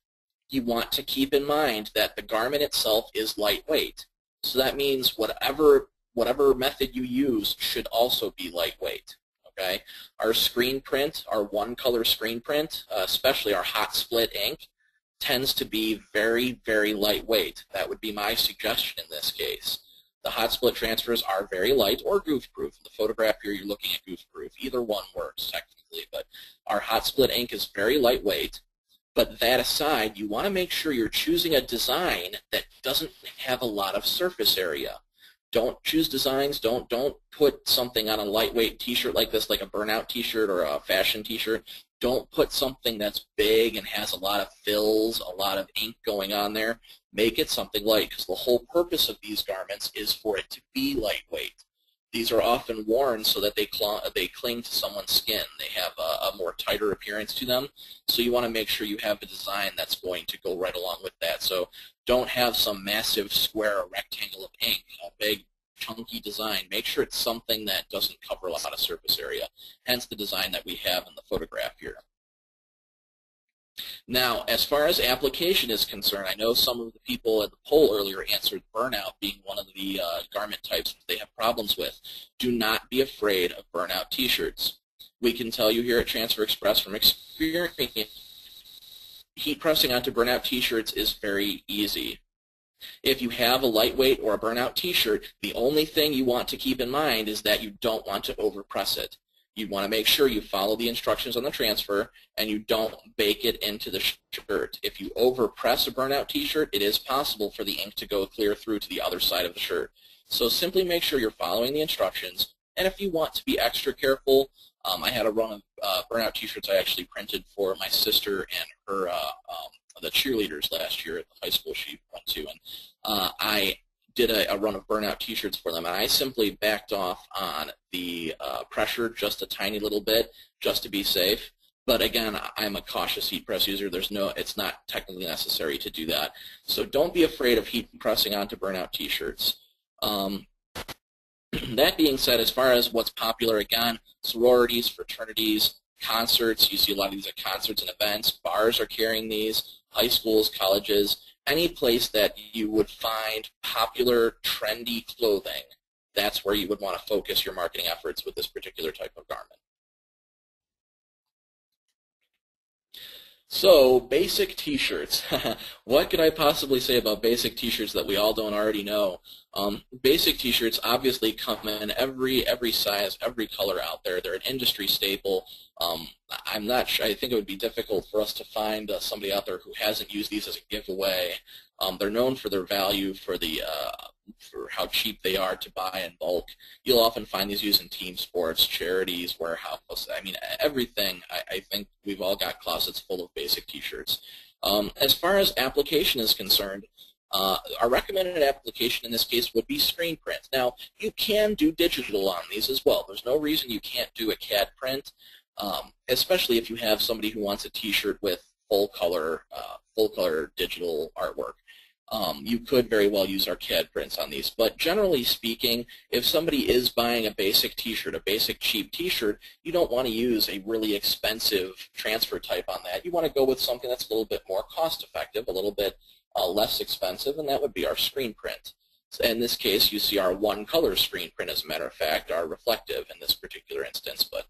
you want to keep in mind that the garment itself is lightweight. So that means whatever method you use should also be lightweight. Okay? Our screen print, our one-color screen print, especially our hot split ink, tends to be very, very lightweight. That would be my suggestion in this case. The hot split transfers are very light or goof-proof. In the photograph here, you're looking at goof-proof. Either one works technically, but our hot split ink is very lightweight. But that aside, you want to make sure you're choosing a design that doesn't have a lot of surface area. Don't choose designs. Don't put something on a lightweight t-shirt like this, like a burnout t-shirt or a fashion t-shirt. Don't put something that's big and has a lot of fills, a lot of ink going on there. Make it something light, because the whole purpose of these garments is for it to be lightweight. These are often worn so that they cling to someone's skin. They have a more tighter appearance to them. So you want to make sure you have a design that's going to go right along with that. So don't have some massive square or rectangle of ink, a big chunky design. Make sure it's something that doesn't cover a lot of surface area, hence the design that we have in the photograph here. Now, as far as application is concerned, I know some of the people at the poll earlier answered burnout being one of the garment types they have problems with. Do not be afraid of burnout t-shirts. We can tell you here at Transfer Express from experience, heat pressing onto burnout t-shirts is very easy. If you have a lightweight or a burnout t-shirt, the only thing you want to keep in mind is that you don't want to overpress it. You want to make sure you follow the instructions on the transfer and you don't bake it into the shirt. If you overpress a burnout t-shirt, it is possible for the ink to go clear through to the other side of the shirt. So simply make sure you're following the instructions. And if you want to be extra careful, I had a run of burnout t-shirts I actually printed for my sister and her the cheerleaders last year at the high school she went to. And I did a run of burnout t-shirts for them, and I simply backed off on the pressure just a tiny little bit just to be safe. But again, I'm a cautious heat press user. It's not technically necessary to do that. So don't be afraid of heat pressing onto burnout t-shirts. That being said, as far as what's popular, again, sororities, fraternities, concerts, you see a lot of these at concerts and events. Bars are carrying these, high schools, colleges. Any place that you would find popular, trendy clothing, that's where you would want to focus your marketing efforts with this particular type of garment. So, basic t-shirts. What could I possibly say about basic t-shirts that we all don't already know? Basic t-shirts obviously come in every size, every color out there. They're an industry staple. I'm not sure. I think it would be difficult for us to find somebody out there who hasn't used these as a giveaway. They're known for their value, for how cheap they are to buy in bulk. You'll often find these used in team sports, charities, warehouse. I mean, everything. I think we've all got closets full of basic t-shirts. As far as application is concerned, our recommended application in this case would be screen print. Now, you can do digital on these as well. There's no reason you can't do a CAD print, especially if you have somebody who wants a t-shirt with full color digital artwork. You could very well use our CAD prints on these, but generally speaking, if somebody is buying a basic t-shirt, a basic cheap t-shirt, you don't want to use a really expensive transfer type on that. You want to go with something that's a little bit more cost effective, a little bit less expensive, and that would be our screen print. So in this case, you see our one color screen print, as a matter of fact, are reflective in this particular instance, but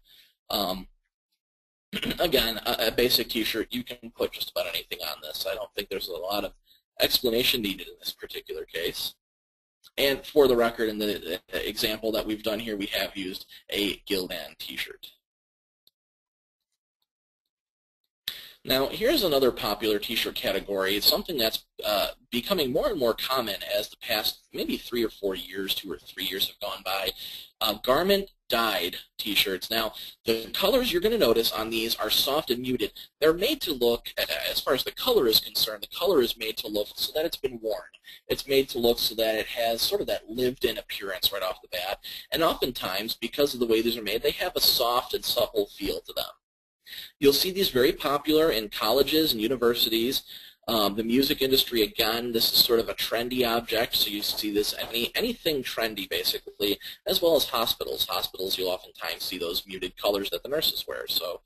again, a basic t-shirt, you can put just about anything on this. I don't think there's a lot of explanation needed in this particular case. And for the record, in the example that we've done here, we have used a Gildan t-shirt. Now, here's another popular t-shirt category. It's something that's becoming more and more common as the past maybe 3 or 4 years, 2 or 3 years have gone by. Garment-dyed t-shirts. Now, the colors you're going to notice on these are soft and muted. They're made to look, as far as the color is concerned, the color is made to look so that it's been worn. It's made to look so that it has sort of that lived-in appearance right off the bat. And oftentimes, because of the way these are made, they have a soft and supple feel to them. You'll see these very popular in colleges and universities. The music industry, again, this is sort of a trendy object, so you see this anything trendy, basically, as well as hospitals. Hospitals, you'll oftentimes see those muted colors that the nurses wear. So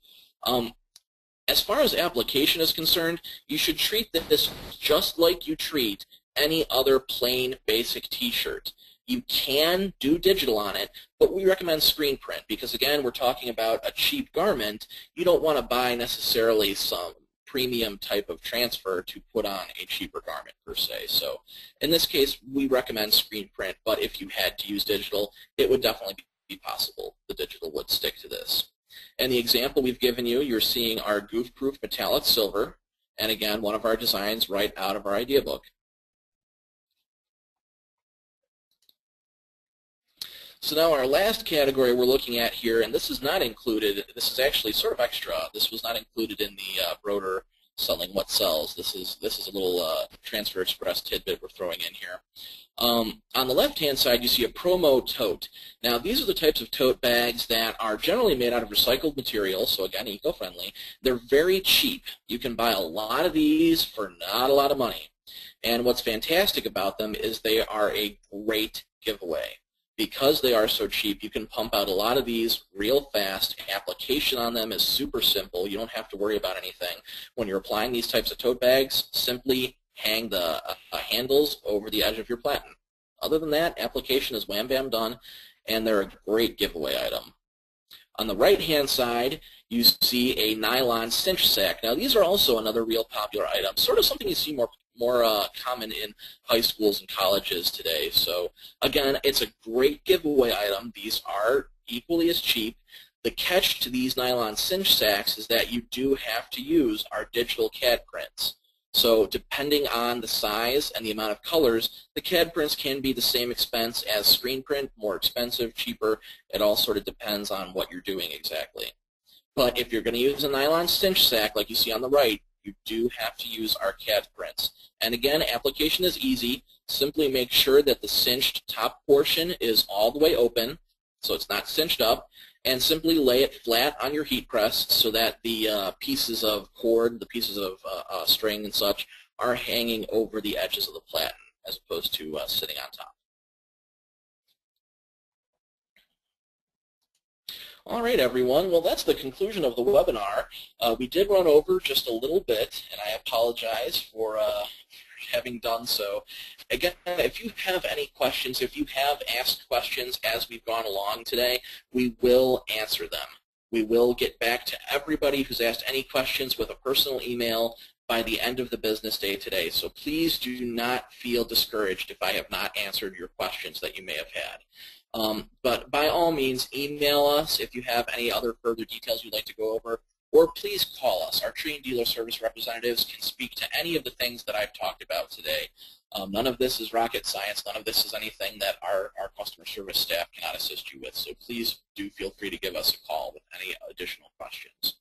as far as application is concerned, you should treat this just like you treat any other plain basic t-shirt. You can do digital on it, but we recommend screen print because, again, we're talking about a cheap garment. You don't want to buy necessarily some premium type of transfer to put on a cheaper garment, per se. So in this case, we recommend screen print, but if you had to use digital, it would definitely be possible. The digital would stick to this. And the example we've given you, you're seeing our goof-proof metallic silver, and again, one of our designs right out of our idea book. So now our last category we're looking at here, and this is not included, this is actually sort of extra. This was not included in the broder selling what sells. This is a little Transfer Express tidbit we're throwing in here. On the left-hand side, you see a promo tote. Now, these are the types of tote bags that are generally made out of recycled material, so again, eco-friendly. They're very cheap. You can buy a lot of these for not a lot of money. And what's fantastic about them is they are a great giveaway. Because they are so cheap, you can pump out a lot of these real fast. Application on them is super simple. You don't have to worry about anything. When you're applying these types of tote bags, simply hang the handles over the edge of your platen. Other than that, application is wham bam done, and they're a great giveaway item. On the right-hand side, you see a nylon cinch sack. Now, these are also another real popular item, sort of something you see more common in high schools and colleges today. So again, it's a great giveaway item. These are equally as cheap. The catch to these nylon cinch sacks is that you do have to use our digital CAD prints. So depending on the size and the amount of colors, the CAD prints can be the same expense as screen print, more expensive, cheaper. It all sort of depends on what you're doing exactly. But if you're going to use a nylon cinch sack like you see on the right, you do have to use our CAD prints. And again, application is easy. Simply make sure that the cinched top portion is all the way open, so it's not cinched up, and simply lay it flat on your heat press so that the pieces of cord, the pieces of string and such, are hanging over the edges of the platen as opposed to sitting on top. All right, everyone. Well, that's the conclusion of the webinar. We did run over just a little bit, and I apologize for having done so. Again, if you have any questions, if you have asked questions as we've gone along today, we will answer them. We will get back to everybody who's asked any questions with a personal email by the end of the business day today. So please do not feel discouraged if I have not answered your questions that you may have had. But by all means, email us if you have any other further details you'd like to go over, or please call us. Our trained dealer service representatives can speak to any of the things that I've talked about today. None of this is rocket science. None of this is anything that our customer service staff cannot assist you with. So please do feel free to give us a call with any additional questions.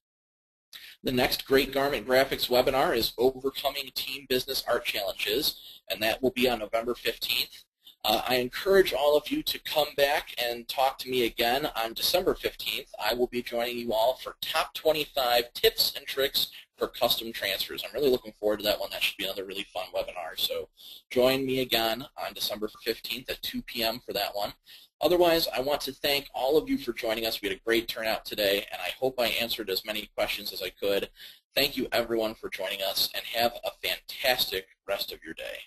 The next Great Garment Graphics webinar is Overcoming Team Business Art Challenges, and that will be on November 15th. I encourage all of you to come back and talk to me again on December 15th. I will be joining you all for Top 25 Tips and Tricks for Custom Transfers. I'm really looking forward to that one. That should be another really fun webinar. So join me again on December 15th at 2 p.m. for that one. Otherwise, I want to thank all of you for joining us. We had a great turnout today, and I hope I answered as many questions as I could. Thank you, everyone, for joining us, and have a fantastic rest of your day.